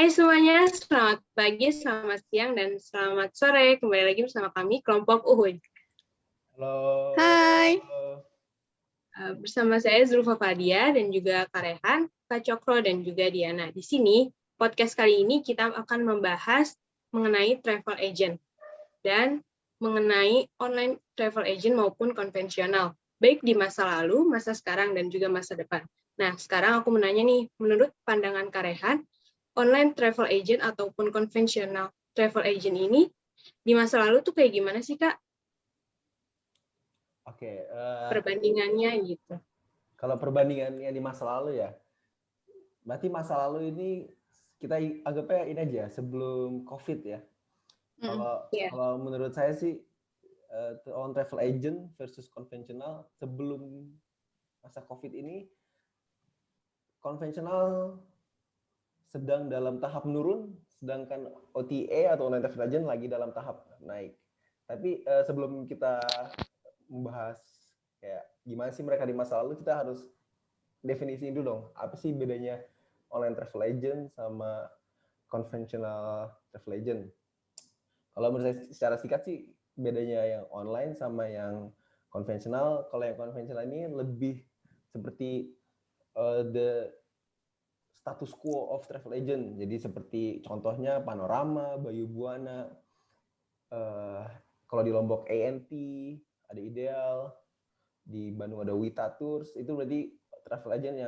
Hai semuanya, selamat pagi, selamat siang, dan selamat sore. Kembali lagi bersama kami, kelompok Uhud. Halo. Hai. Bersama saya Zulfa Fadia dan juga Kak Rehan, Kak Cokro, dan juga Diana. Di sini, podcast kali ini kita akan membahas mengenai travel agent dan mengenai online travel agent maupun konvensional, baik di masa lalu, masa sekarang, dan juga masa depan. Nah, sekarang aku menanya nih, menurut pandangan Kak Rehan, online travel agent ataupun konvensional travel agent ini di masa lalu tuh kayak gimana sih, Kak? Oke. Perbandingannya gitu. Kalau perbandingannya di masa lalu ya, berarti masa lalu ini kita anggapnya ini aja sebelum COVID ya. Kalau menurut saya sih on travel agent versus konvensional sebelum masa COVID ini, konvensional sedang dalam tahap menurun, sedangkan OTA atau online travel agent lagi dalam tahap naik. Tapi sebelum kita membahas kayak gimana sih mereka di masa lalu, kita harus definisiin dulu dong, apa sih bedanya online travel agent sama conventional travel agent. Kalau menurut saya secara singkat sih, bedanya yang online sama yang konvensional, kalau yang konvensional ini lebih seperti the status quo of travel agent. Jadi seperti contohnya Panorama, Bayu Buana, kalau di Lombok ANT, ada Ideal, di Bandung ada Wita Tours, itu berarti travel agent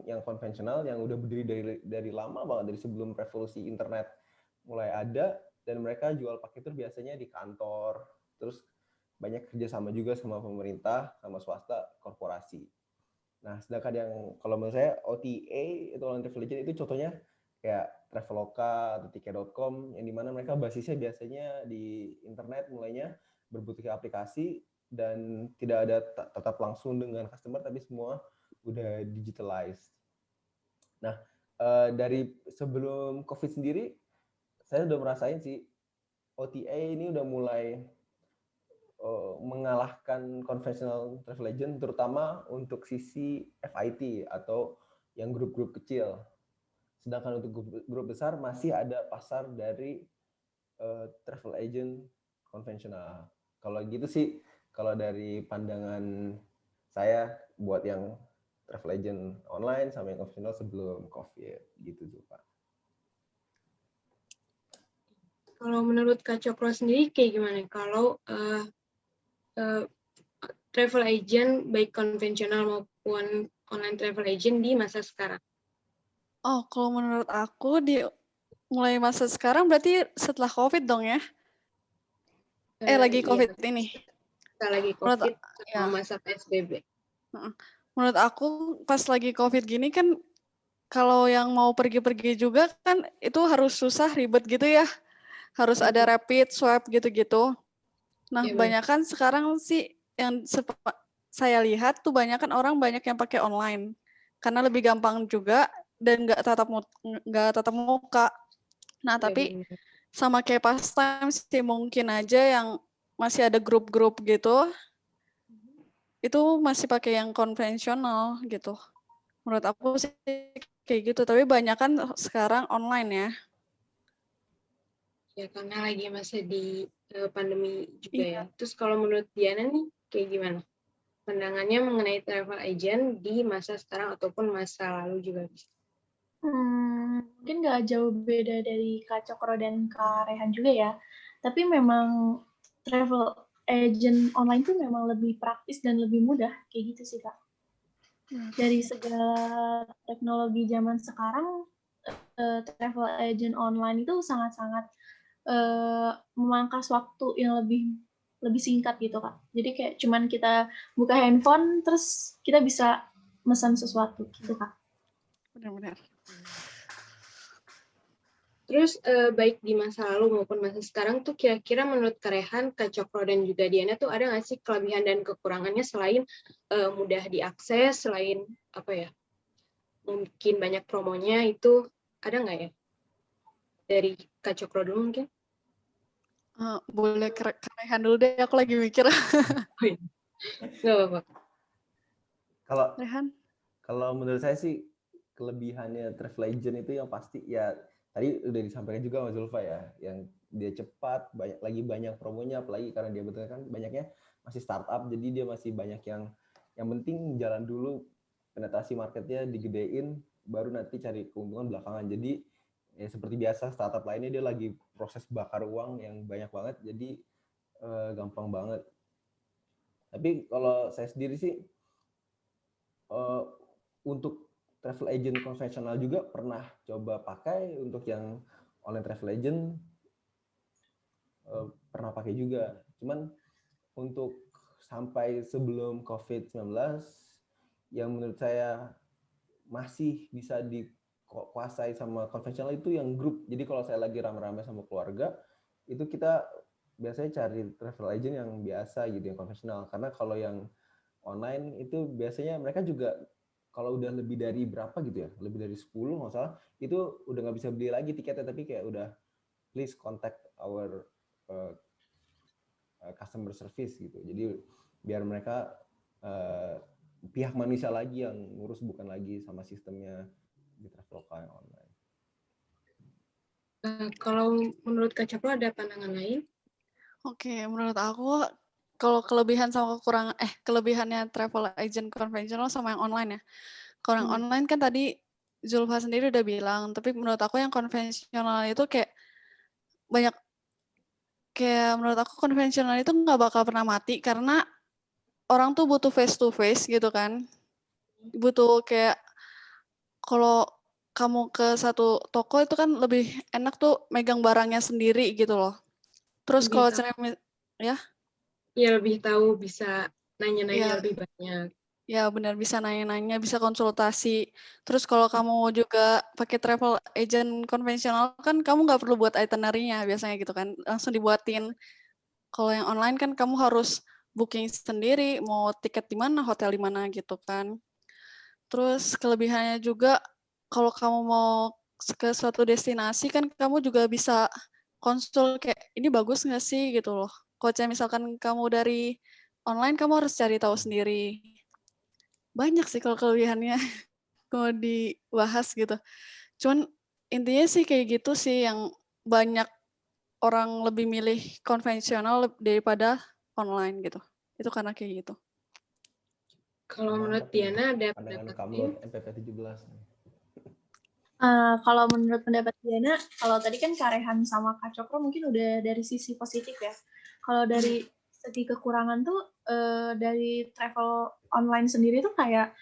yang konvensional yang udah berdiri dari lama banget, dari sebelum revolusi internet mulai ada, dan mereka jual paket tour biasanya di kantor, terus banyak kerjasama juga sama pemerintah, sama swasta, korporasi. Nah, sedangkan yang kalau menurut saya OTA itu online travel agent itu contohnya kayak Traveloka atau Tiket.com yang dimana mereka basisnya biasanya di internet, mulainya berbentuk aplikasi dan tidak ada tatap langsung dengan customer, tapi semua udah digitalized. Nah, dari sebelum COVID sendiri, saya udah merasain sih OTA ini udah mulai mengalahkan konvensional travel agent, terutama untuk sisi FIT atau yang grup-grup kecil. Sedangkan untuk grup besar masih ada pasar dari travel agent konvensional. Kalau gitu sih, kalau dari pandangan saya buat yang travel agent online sama yang konvensional sebelum COVID gitu tuh Pak. Kalau menurut Kak Cokro sendiri kayak gimana? Kalau travel agent baik konvensional maupun online travel agent di masa sekarang? Oh, kalau menurut aku di mulai masa sekarang berarti setelah COVID dong ya? Lagi COVID ini. Kita lagi COVID sama masa PSBB. Menurut aku pas lagi COVID gini kan, kalau yang mau pergi-pergi juga kan itu harus susah, ribet gitu ya. Harus ada rapid, swab gitu-gitu. Nah, banyakan sekarang sih yang saya lihat tuh banyakan orang banyak yang pakai online. Karena lebih gampang juga dan nggak tatap muka. Nah, tapi sama kayak pas time sih mungkin aja yang masih ada grup-grup gitu, itu masih pakai yang konvensional gitu. Menurut aku sih kayak gitu, tapi banyak kan sekarang online ya. Ya, karena lagi masa di pandemi juga ya. Terus kalau menurut Diana nih, kayak gimana? Pandangannya mengenai travel agent di masa sekarang ataupun masa lalu juga bisa. Mungkin nggak jauh beda dari Kak Cokro dan Kak Rehan juga ya. Tapi memang travel agent online tuh memang lebih praktis dan lebih mudah. Kayak gitu sih, Kak. Dari segala teknologi zaman sekarang, travel agent online itu sangat-sangat memangkas waktu yang lebih singkat gitu, Kak. Jadi kayak cuman kita buka handphone, terus kita bisa pesan sesuatu gitu, Kak. Benar-benar. Terus baik di masa lalu maupun masa sekarang tuh kira-kira menurut Kak Rehan, Kak Cokro, dan juga Diana tuh ada nggak sih kelebihan dan kekurangannya selain mudah diakses, selain apa ya, mungkin banyak promonya, itu ada nggak ya? Dari Kak Cokro dulu mungkin? Boleh Kak Rehan dulu deh, aku lagi mikir. Nggak apa-apa. Kalau menurut saya sih kelebihannya travel agent itu yang pasti ya tadi udah disampaikan juga Mas Zulfa ya, yang dia cepat, banyak promonya, apalagi karena dia betul kan banyaknya masih startup, jadi dia masih banyak yang penting jalan dulu, penetrasi marketnya digedein, baru nanti cari keuntungan belakangan. Jadi ya seperti biasa startup lainnya dia lagi proses bakar uang yang banyak banget, jadi gampang banget. Tapi kalau saya sendiri sih untuk travel agent konvensional juga pernah coba pakai, untuk yang online travel agent pernah pakai juga. Cuman untuk sampai sebelum COVID-19 yang menurut saya masih bisa dikuasai sama konvensional itu yang grup. Jadi kalau saya lagi rame-rame sama keluarga, itu kita biasanya cari travel agent yang biasa gitu, yang konvensional. Karena kalau yang online itu biasanya mereka juga kalau udah lebih dari berapa gitu ya, lebih dari 10 nggak salah, itu udah nggak bisa beli lagi tiketnya, tapi kayak udah please contact our customer service gitu. Jadi biar mereka pihak manusia lagi yang ngurus, bukan lagi sama sistemnya di Traveloka yang online. Kalau menurut Kak Cokro ada pandangan lain? Oke, menurut aku kalau kelebihan sama kelebihannya travel agent konvensional sama yang online ya. Kalau yang online kan tadi Zulfa sendiri udah bilang, tapi menurut aku yang konvensional itu kayak menurut aku konvensional itu nggak bakal pernah mati karena orang tuh butuh face to face gitu kan. Butuh kayak kalau kamu ke satu toko itu kan lebih enak tuh megang barangnya sendiri gitu loh. Terus kalau ya lebih tahu, bisa nanya-nanya lebih banyak. Ya benar, bisa nanya-nanya, bisa konsultasi. Terus kalau kamu juga pakai travel agent konvensional kan kamu nggak perlu buat itinerary-nya biasanya gitu kan, langsung dibuatin. Kalau yang online kan kamu harus booking sendiri, mau tiket di mana, hotel di mana gitu kan. Terus kelebihannya juga kalau kamu mau ke suatu destinasi kan kamu juga bisa konsul kayak ini bagus nggak sih gitu loh. Kalau misalkan kamu dari online kamu harus cari tahu sendiri. Banyak sih kalau kelebihannya kalau dibahas gitu. Cuman intinya sih kayak gitu sih, yang banyak orang lebih milih konvensional daripada online gitu. Itu karena kayak gitu. Kalau menurut Diana ada pandangan pendapat kamu lain? MPP 17. Kalau menurut pendapat Diana, kalau tadi kan Kak Rehan sama Kak Cokro mungkin udah dari sisi positif ya. Kalau dari segi kekurangan tuh dari travel online sendiri tuh kayak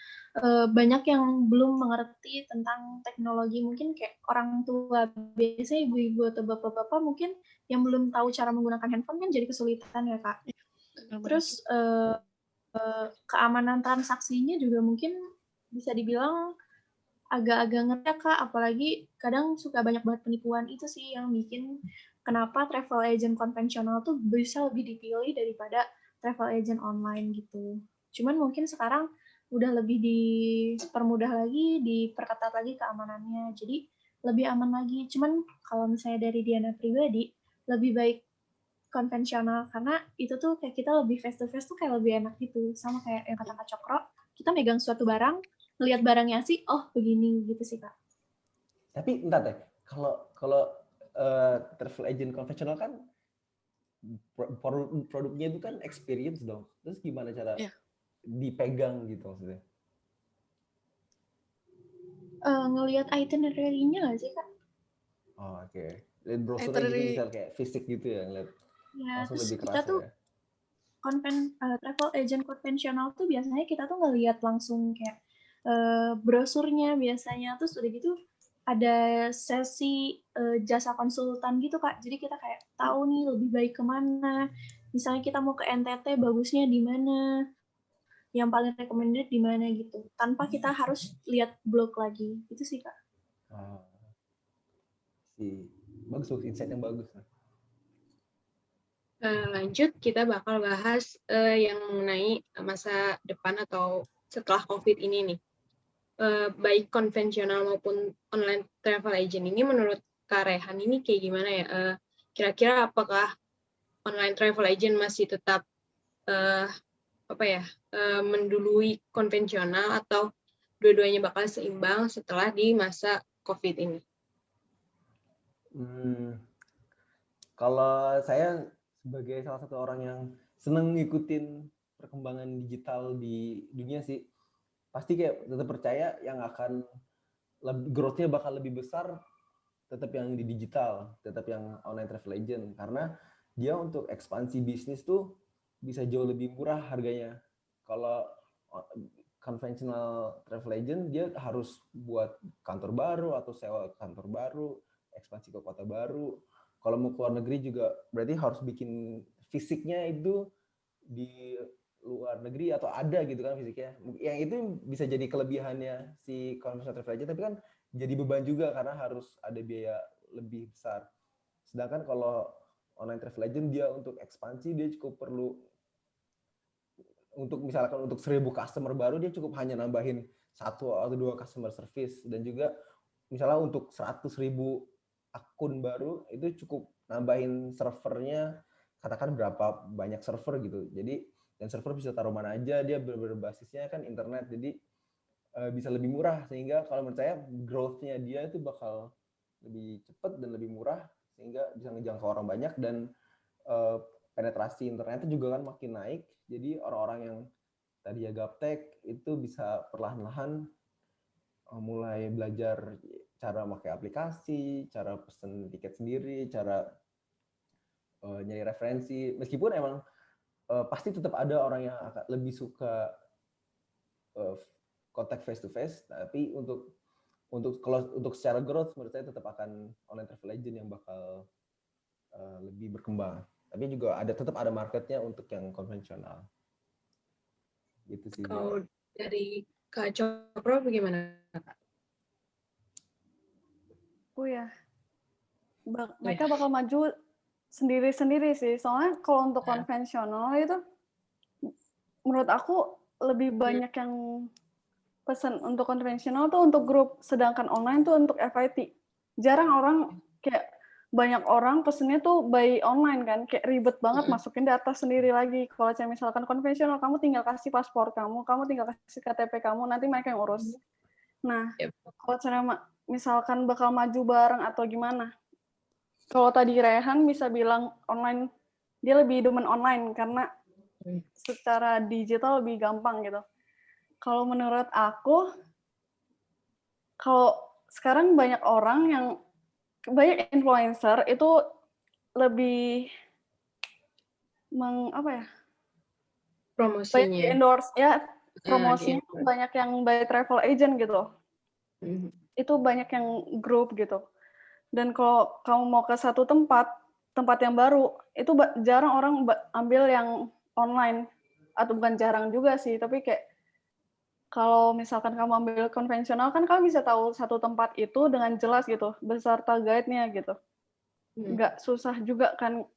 banyak yang belum mengerti tentang teknologi. Mungkin kayak orang tua biasanya ibu-ibu atau bapak-bapak mungkin yang belum tahu cara menggunakan handphone kan jadi kesulitan ya Kak. Terus keamanan transaksinya juga mungkin bisa dibilang agak-agak ngetek Kak, apalagi kadang suka banyak banget penipuan. Itu sih yang bikin kenapa travel agent konvensional tuh bisa lebih dipilih daripada travel agent online gitu. Cuman mungkin sekarang udah lebih dipermudah lagi, diperketat lagi keamanannya, jadi lebih aman lagi. Cuman kalau misalnya dari Diana pribadi, lebih baik konvensional karena itu tuh kayak kita lebih face to face tuh kayak lebih enak gitu. Sama kayak yang kata Kak Cokro, kita megang suatu barang, ngelihat barangnya sih, oh begini gitu sih Kak. Tapi entar deh, kalau travel agent konvensional kan produknya itu kan experience dong. Terus gimana cara dipegang gitu maksudnya? Ngelihat itinerary-nya nggak sih Kak? Oh, oke. Lihat brosurnya gitu, misal kayak fisik gitu ya, ngeliat Ya, langsung terus lebih kita kerasa tuh ya. travel agent konvensional tuh biasanya kita tuh ngelihat langsung kayak brosurnya biasanya, terus udah gitu ada sesi jasa konsultan gitu Kak. Jadi kita kayak tahu nih lebih baik kemana. Misalnya kita mau ke NTT, bagusnya di mana, yang paling recommended di mana gitu. Tanpa kita harus lihat blog lagi. Itu sih Kak. Bagus, insight yang bagus. Lanjut, kita bakal bahas yang mengenai masa depan atau setelah COVID ini nih. Baik konvensional maupun online travel agent ini menurut Kak Rehan ini kayak gimana ya? Kira-kira apakah online travel agent masih tetap mendului konvensional atau dua-duanya bakal seimbang setelah di masa COVID ini? Hmm, Kalau saya sebagai salah satu orang yang seneng ngikutin perkembangan digital di dunia sih, pasti kayak tetap percaya yang akan growth-nya bakal lebih besar tetap yang di digital, tetap yang online travel agent, karena dia untuk ekspansi bisnis tuh bisa jauh lebih murah harganya. Kalau conventional travel agent dia harus buat kantor baru atau sewa kantor baru, ekspansi ke kota baru. Kalau mau keluar negeri juga berarti harus bikin fisiknya itu di luar negeri atau ada gitu kan fisiknya. Yang itu bisa jadi kelebihannya si conventional travel agent, tapi kan jadi beban juga karena harus ada biaya lebih besar. Sedangkan kalau online travel agent dia untuk ekspansi dia cukup perlu untuk misalkan untuk 1.000 customer baru dia cukup hanya nambahin 1 atau 2 customer service, dan juga misalnya untuk 100.000 akun baru itu cukup nambahin servernya katakan berapa banyak server gitu. Jadi dan server bisa taruh mana aja, dia berbasisnya kan internet, jadi bisa lebih murah, sehingga kalau menurut saya growth-nya dia itu bakal lebih cepat dan lebih murah sehingga bisa ngejangkau orang banyak, dan penetrasi internetnya juga kan makin naik. Jadi orang-orang yang tadi ya gaptek itu bisa perlahan-lahan mulai belajar cara pakai aplikasi, cara pesen tiket sendiri, cara nyari referensi. Meskipun emang pasti tetap ada orang yang akan lebih suka kontak face to face, tapi kalau untuk secara growth menurut saya tetap akan online travel agent yang bakal lebih berkembang. Tapi juga tetap ada marketnya untuk yang konvensional. Gitu sih. Kalau dari Kak Cokro bagaimana, Kak? Ya, mereka bakal maju sendiri-sendiri sih. Soalnya kalau untuk konvensional itu, menurut aku lebih banyak yang pesan untuk konvensional tuh untuk grup, sedangkan online tuh untuk FIT. Jarang orang kayak banyak orang pesennya tuh by online kan, kayak ribet banget masukin data sendiri lagi. Kalau misalkan konvensional, kamu tinggal kasih paspor kamu tinggal kasih KTP kamu, nanti mereka yang urus. Nah, kalau cara misalkan bakal maju bareng atau gimana? Kalau tadi Rehan bisa bilang online, dia lebih demen online karena secara digital lebih gampang gitu. Kalau menurut aku, kalau sekarang banyak orang yang banyak influencer itu lebih promosinya banyak di endorse ya, promosinya banyak yang by travel agent gitu. Itu banyak yang grup gitu. Dan kalau kamu mau ke satu tempat yang baru, itu jarang orang ambil yang online, atau bukan jarang juga sih, tapi kayak kalau misalkan kamu ambil konvensional kan kamu bisa tahu satu tempat itu dengan jelas gitu, beserta guide-nya gitu. Nggak susah juga kan,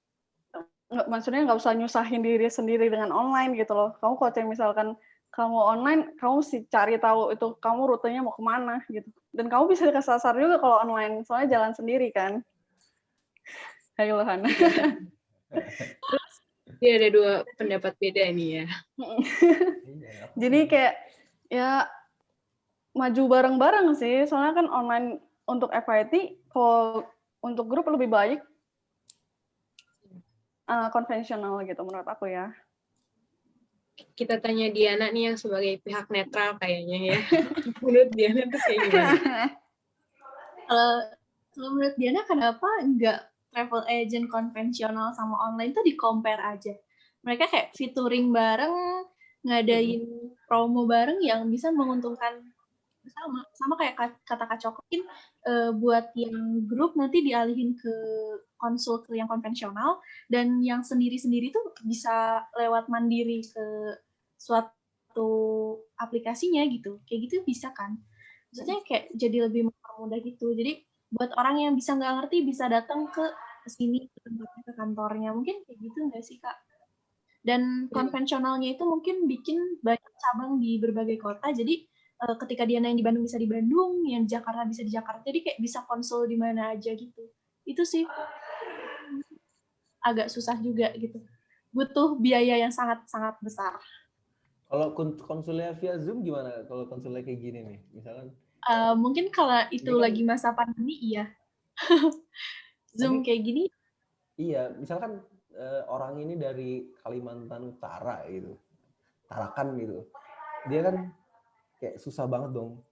maksudnya nggak usah nyusahin diri sendiri dengan online gitu loh. Kamu kalau misalkan kamu online, kamu sih cari tahu itu kamu rutenya mau kemana gitu. Dan kamu bisa kesasar juga kalau online, soalnya jalan sendiri kan. Hai Lohan. Terus dia ada dua pendapat beda nih ya. Jadi kayak ya maju bareng-bareng sih, soalnya kan online untuk FIT, kalau untuk grup lebih baik konvensional gitu menurut aku ya. Kita tanya Diana nih yang sebagai pihak netral kayaknya ya. Menurut Diana tuh kayak gimana? Kalau menurut Diana kenapa nggak travel agent konvensional sama online tuh di-compare aja? Mereka kayak featuring bareng, ngadain promo bareng yang bisa menguntungkan bersama. Sama kayak kata Kak Cok, mungkin buat yang grup nanti dialihin ke konsul ke yang konvensional, dan yang sendiri-sendiri tuh bisa lewat mandiri ke suatu aplikasinya gitu. Kayak gitu bisa kan? Maksudnya kayak jadi lebih mempermudah gitu. Jadi buat orang yang bisa nggak ngerti bisa datang ke sini, ke tempatnya, ke kantornya. Mungkin kayak gitu nggak sih, Kak? Dan konvensionalnya itu mungkin bikin banyak cabang di berbagai kota. Jadi ketika dia yang di Bandung bisa di Bandung, yang di Jakarta bisa di Jakarta. Jadi kayak bisa konsul di mana aja gitu. Itu sih agak susah juga gitu. Butuh biaya yang sangat-sangat besar. Kalau konsulnya via Zoom gimana? Kalau konsulnya kayak gini nih, misalkan? Mungkin kalau itu kan lagi masa pandemi, iya. Zoom kayak gini. Iya, misalkan orang ini dari Kalimantan Utara gitu, Tarakan gitu, dia kan kayak susah banget dong.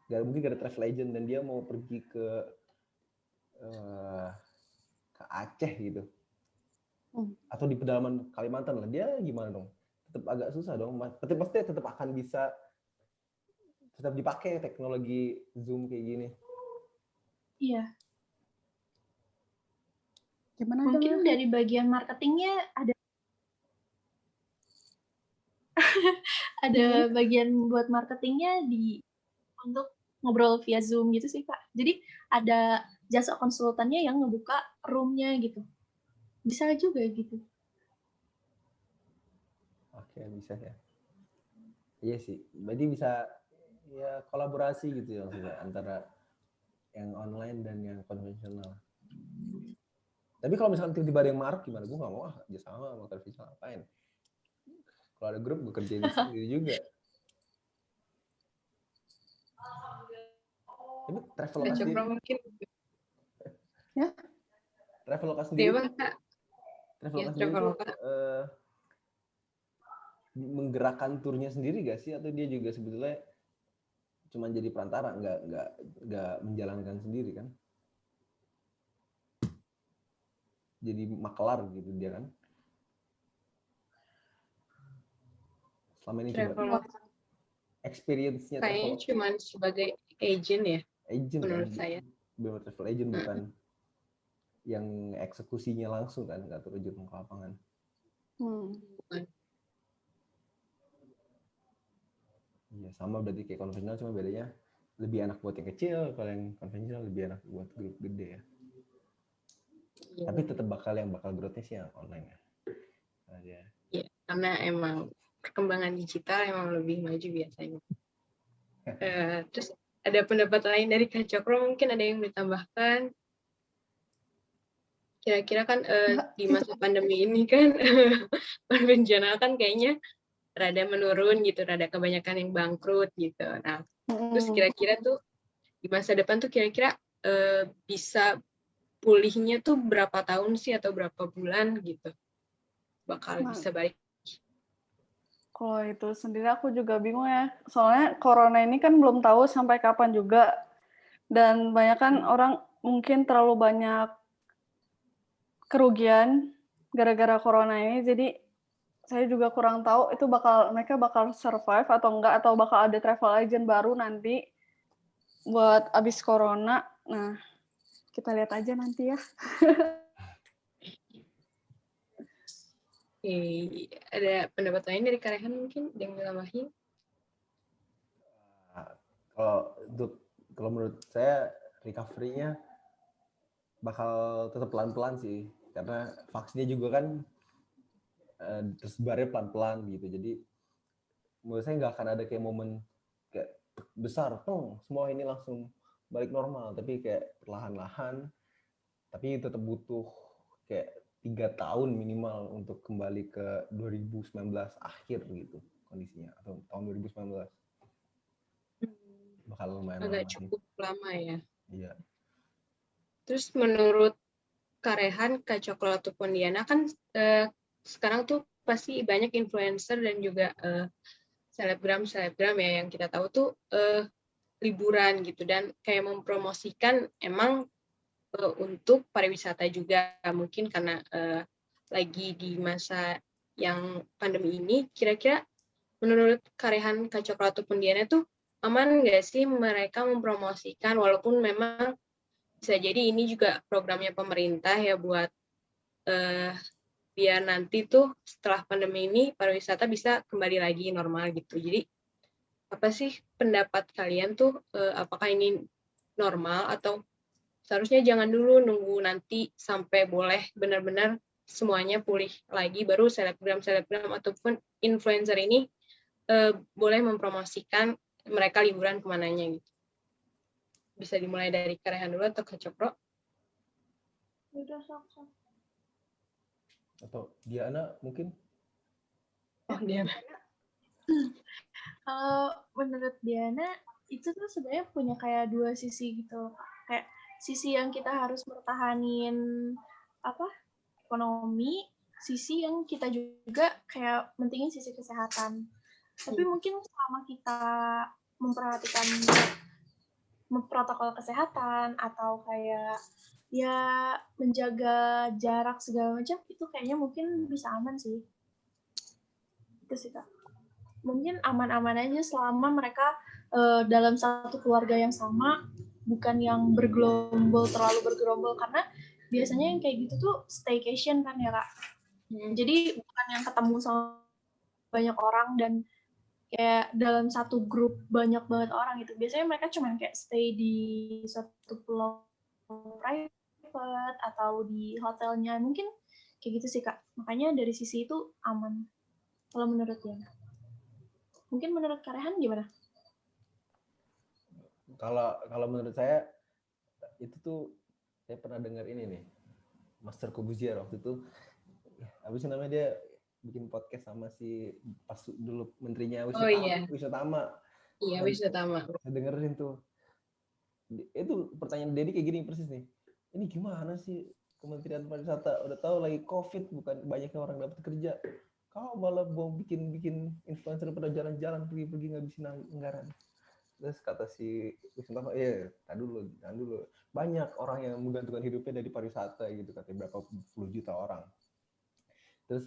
Mungkin gak ada travel agent dan dia mau pergi ke Aceh gitu, atau di pedalaman Kalimantan lah, dia gimana dong? Tetap agak susah dong. Pasti tetap akan bisa tetap dipakai teknologi Zoom kayak gini. Iya. Gimana Mungkin dari bagian marketingnya ada bagian buat marketingnya untuk ngobrol via Zoom gitu sih, Kak. Jadi ada jasa konsultannya yang ngebuka room-nya gitu. Bisa juga gitu. Oke, bisa ya. Iya sih, berarti bisa ya kolaborasi gitu ya maksudnya antara yang online dan yang konvensional. Tapi kalau misalkan tiba-tiba ada yang maruk gimana? Gue gak mau kerja sama televisi ngapain. Kalau ada grup gue kerjain sendiri juga. Tapi Traveloka Kak sendiri, Cokro mungkin. Ya. Traveloka sendiri, Dewa, Kak. Traveloka Ya, sendiri tuh Traveloka. menggerakkan turnya sendiri gak sih? Atau dia juga sebetulnya cuma jadi perantara, nggak menjalankan sendiri kan? Jadi makelar gitu dia kan? Selama ini coba Traveloka experience-nya kayaknya Traveloka. cuma sebagai agent ya, Agent menurut kan? saya. Benar travel agent bukan yang eksekusinya langsung kan, nggak terjun ke lapangan. Bukan. Iya sama berarti kayak konvensional, cuma bedanya lebih enak buat yang kecil, kalau yang konvensional lebih enak buat grup gede ya. Iya. Tapi tetap yang bakal growth-nya sih yang online ya. Iya, karena emang perkembangan digital emang lebih maju biasanya. Terus ada pendapat lain dari Kak Cokro, mungkin ada yang ditambahkan? Kira-kira kan di masa pandemi ini kan konvensional kan kayaknya rada menurun gitu, rada kebanyakan yang bangkrut gitu. Nah, terus kira-kira tuh di masa depan tuh kira-kira bisa pulihnya tuh berapa tahun sih atau berapa bulan gitu bakal bisa balik? Kalau itu sendiri aku juga bingung ya. Soalnya corona ini kan belum tahu sampai kapan juga. Dan banyak kan orang mungkin terlalu banyak kerugian gara-gara corona ini. Jadi saya juga kurang tahu itu mereka bakal survive atau enggak, atau bakal ada travel agent baru nanti buat abis corona. Nah, kita lihat aja nanti ya. Ada pendapat lain dari Kak Rehan mungkin yang ditambahin? Kalau menurut saya recovery-nya bakal tetap pelan-pelan sih, karena vaksinnya juga kan tersebarnya pelan-pelan gitu. Jadi menurut saya nggak akan ada kayak momen kayak besar, semua ini langsung balik normal, tapi kayak perlahan-lahan. Tapi tetap butuh kayak 3 tahun minimal untuk kembali ke 2019 akhir gitu kondisinya, atau tahun 2019 bakal lumayan Agak lama cukup lama ya. Iya. Terus menurut Kak Rehan, Kak Cokro ataupun Diana kan sekarang tuh pasti banyak influencer dan juga selebgram ya yang kita tahu tuh liburan gitu dan kayak mempromosikan emang untuk pariwisata juga, mungkin karena lagi di masa yang pandemi ini. Kira-kira menurut Kak Rehan, Kak Cokro ataupun Diana tuh aman nggak sih mereka mempromosikan, walaupun memang bisa jadi ini juga programnya pemerintah ya buat biar nanti tuh setelah pandemi ini pariwisata bisa kembali lagi normal gitu. Jadi apa sih pendapat kalian tuh, apakah ini normal atau seharusnya jangan dulu nunggu nanti sampai boleh benar-benar semuanya pulih lagi baru selebgram ataupun influencer ini boleh mempromosikan mereka liburan kemananya gitu. Bisa dimulai dari Kak Rehan dulu atau Kak Cokro? Udah, sok. Atau Diana mungkin? Oh, Diana. Kalau menurut Diana itu tuh sebenarnya punya kayak dua sisi gitu. Kayak sisi yang kita harus bertahanin ekonomi, sisi yang kita juga kayak mentingin sisi kesehatan. Tapi mungkin selama kita memperhatikan protokol kesehatan atau kayak ya menjaga jarak segala macam, itu kayaknya mungkin bisa aman sih. Itu sih Kak. Mungkin aman-aman aja selama mereka dalam satu keluarga yang sama, bukan yang terlalu bergerombol, karena biasanya yang kayak gitu tuh staycation kan ya Kak. Jadi bukan yang ketemu sama banyak orang dan kayak dalam satu grup banyak banget orang gitu. Biasanya mereka cuma kayak stay di satu pulau private atau di hotelnya, mungkin kayak gitu sih Kak. Makanya dari sisi itu aman kalau menurut Diana. Mungkin menurut Kak Rehan gimana? Kalau menurut saya itu tuh saya pernah dengar ini nih, Master Corbuzier waktu itu, habis itu namanya dia bikin podcast sama si pas dulu menterinya Wisutama. Iya, Wisutama. Saya dengerin tuh. Itu pertanyaan Dedi kayak gini persis nih. Ini gimana sih Kementerian Pariwisata udah tahu lagi COVID, bukan banyaknya orang dapat kerja. Kau malah mau bikin influencer pada jalan-jalan pergi-pergi ngabisin anggaran. Terus kata si Wisutama, tahan dulu. Banyak orang yang menggantungkan hidupnya dari pariwisata gitu, katanya berapa puluh juta orang. Terus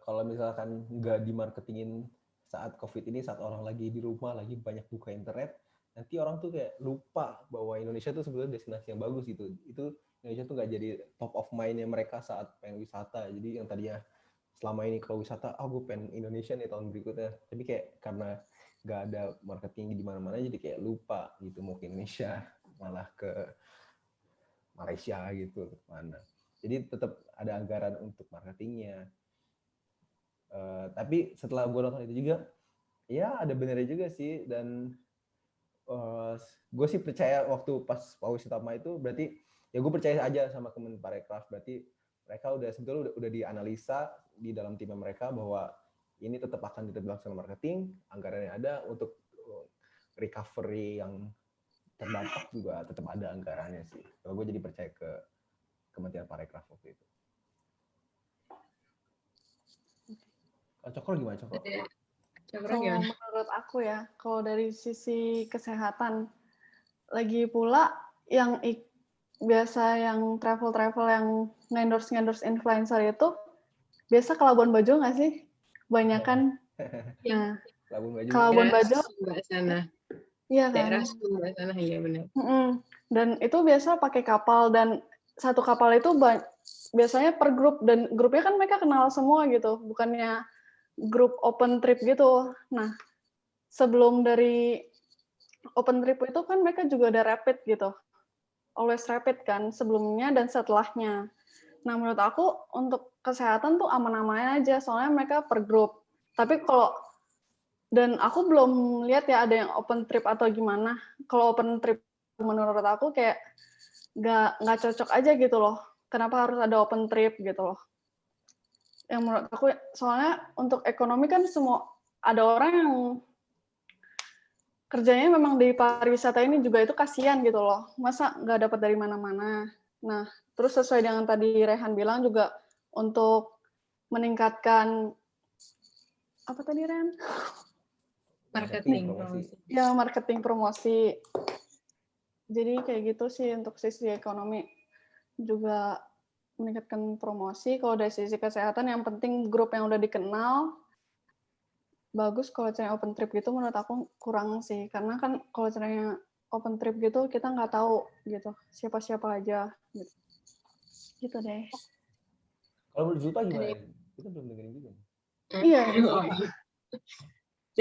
kalau misalkan nggak dimarketingin saat COVID ini, saat orang lagi di rumah, lagi banyak buka internet, nanti orang tuh kayak lupa bahwa Indonesia tuh sebenarnya destinasi yang bagus gitu. Itu Indonesia tuh nggak jadi top of mind-nya mereka saat pengen wisata. Jadi yang tadinya selama ini kalau wisata, gue pengen Indonesia nih tahun berikutnya. Tapi kayak karena nggak ada marketing di mana-mana, jadi kayak lupa gitu mau ke Indonesia, malah ke Malaysia gitu, mana. Jadi tetap ada anggaran untuk marketingnya. Tapi setelah gue nonton itu juga, ya ada benernya juga sih. Dan gue sih percaya waktu pas Pak Wisutama itu, berarti ya gue percaya aja sama Kemenparekraf. Berarti mereka sebetulnya udah dianalisa di dalam tim mereka bahwa ini tetap akan dilaksanakan marketing, anggarannya ada, untuk recovery yang terdampak juga tetap ada anggarannya sih. Kalau gue jadi percaya ke Kementerian Parekraf waktu itu. Cokro gimana Cokro? Kalau menurut aku ya, kalau dari sisi kesehatan, lagi pula yang biasa yang travel yang ngendorse influencer itu biasa ke Labuan Bajo nggak sih? Kebanyakan. Nah, ke Labuan Bajo. Sana. Iya kan? Daerah Sumba sana, iya benar. Dan itu biasa pakai kapal, dan satu kapal itu biasanya per grup, dan grupnya kan mereka kenal semua gitu, bukannya grup open trip gitu. Nah, sebelum dari open trip itu kan mereka juga ada rapid gitu, always rapid kan, sebelumnya dan setelahnya. Nah, menurut aku untuk kesehatan tuh aman-aman aja, soalnya mereka per grup. Tapi dan aku belum lihat ya ada yang open trip atau gimana. Kalau open trip menurut aku kayak nggak cocok aja gitu loh. Kenapa harus ada open trip gitu loh? Yang menurut aku, soalnya untuk ekonomi kan semua ada orang yang kerjanya memang di pariwisata ini juga, itu kasihan gitu loh. Masa nggak dapat dari mana-mana. Nah, terus sesuai dengan tadi Rehan bilang juga untuk meningkatkan apa tadi Rehan? Marketing promosi. Ya, marketing promosi. Jadi kayak gitu sih untuk sisi ekonomi, juga meningkatkan promosi. Kalau dari sisi kesehatan, yang penting grup yang udah dikenal. Bagus kalau caranya open trip gitu, menurut aku kurang sih. Karena kan kalau caranya open trip gitu, kita nggak tahu gitu siapa-siapa aja. Gitu deh. Kalau menurut Zulfa gimana? Kita belum dengerin juga. Iya.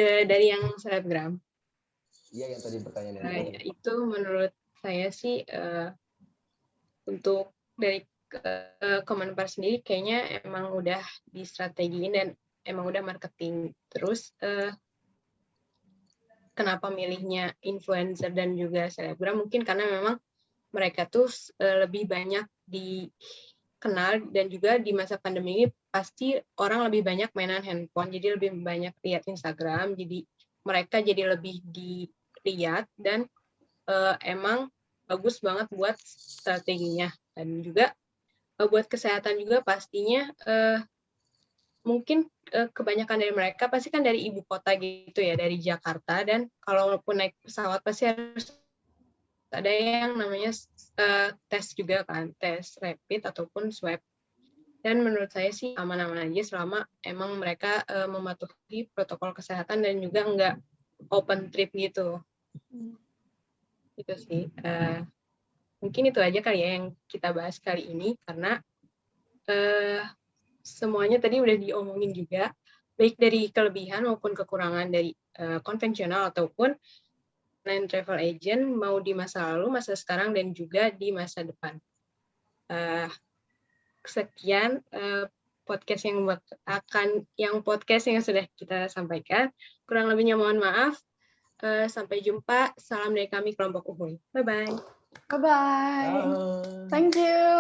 Dari yang selebgram. Iya, yang tadi pertanyaannya. Itu menurut saya sih untuk dari Kemenpar sendiri kayaknya emang udah distrategiin dan emang udah marketing. Terus kenapa milihnya influencer dan juga selebgram? Mungkin karena memang mereka tuh lebih banyak dikenal, dan juga di masa pandemi ini pasti orang lebih banyak mainan handphone, jadi lebih banyak lihat Instagram, jadi mereka jadi lebih dilihat, dan emang bagus banget buat strateginya. Dan juga buat kesehatan juga pastinya mungkin kebanyakan dari mereka pasti kan dari ibu kota gitu ya, dari Jakarta, dan kalaupun naik pesawat pasti harus ada yang namanya tes juga kan, tes rapid ataupun swab. Dan menurut saya sih aman-aman aja selama emang mereka mematuhi protokol kesehatan dan juga nggak open trip gitu. Itu sih. Mungkin itu aja kali ya yang kita bahas kali ini, karena semuanya tadi udah diomongin juga, baik dari kelebihan maupun kekurangan dari konvensional ataupun online travel agent, mau di masa lalu, masa sekarang, dan juga di masa depan. Sekian podcast yang sudah kita sampaikan. Kurang lebihnya mohon maaf. Sampai jumpa. Salam dari kami kelompok Uhuy. Bye-bye. Bye-bye. Thank you.